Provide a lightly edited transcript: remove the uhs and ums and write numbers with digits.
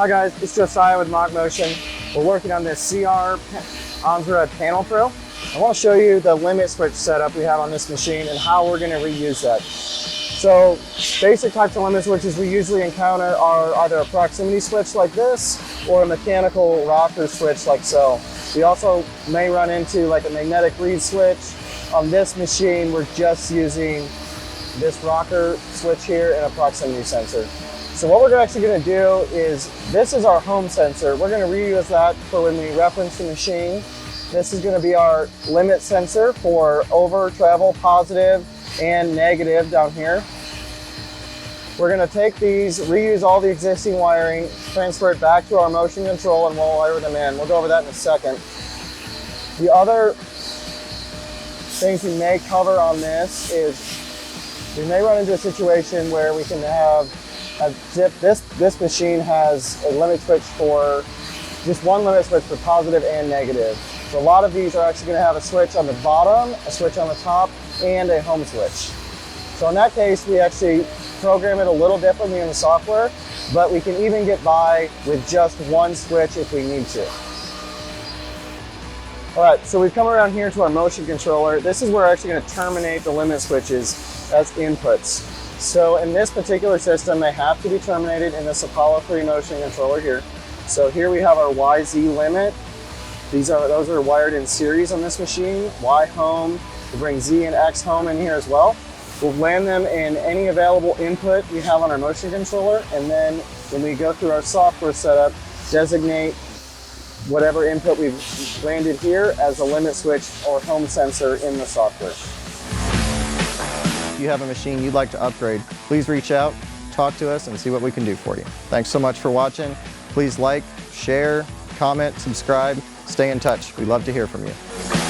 Hi guys, it's Josiah with Mach Motion. We're working on this CR Onzred Panel Pro. I want to show you the limit switch setup we have on this machine and how we're going to reuse that. So basic types of limit switches we usually encounter are either a proximity switch like this or a mechanical rocker switch like so. We also may run into like a magnetic reed switch. On this machine, we're just using this rocker switch here and a proximity sensor. So what we're actually going to do is, this is our home sensor. We're going to reuse that for when we reference the machine. This is going to be our limit sensor for over travel, positive and negative down here. We're going to take these, reuse all the existing wiring, transfer it back to our motion control, and we'll wire them in. We'll go over that in a second. The other things we may cover on this is we may run into a situation where we can have this machine has a limit switch for, just one limit switch for positive and negative. So a lot of these are actually going to have a switch on the bottom, a switch on the top, and a home switch. So in that case, we actually program it a little differently in the software, but we can even get by with just one switch if we need to. All right, so we've come around here to our motion controller. This is where we're actually going to terminate the limit switches as inputs. So in this particular system, they have to be terminated in this Apollo 3 motion controller here. So here we have our YZ limit. Those are wired in series on this machine. Y home, we'll bring Z and X home in here as well. We'll land them in any available input we have on our motion controller, and then when we go through our software setup, designate whatever input we've landed here as a limit switch or home sensor in the software. If you have a machine you'd like to upgrade, please reach out, talk to us, and see what we can do for you. Thanks so much for watching. Please like, share, comment, subscribe, stay in touch. We'd love to hear from you.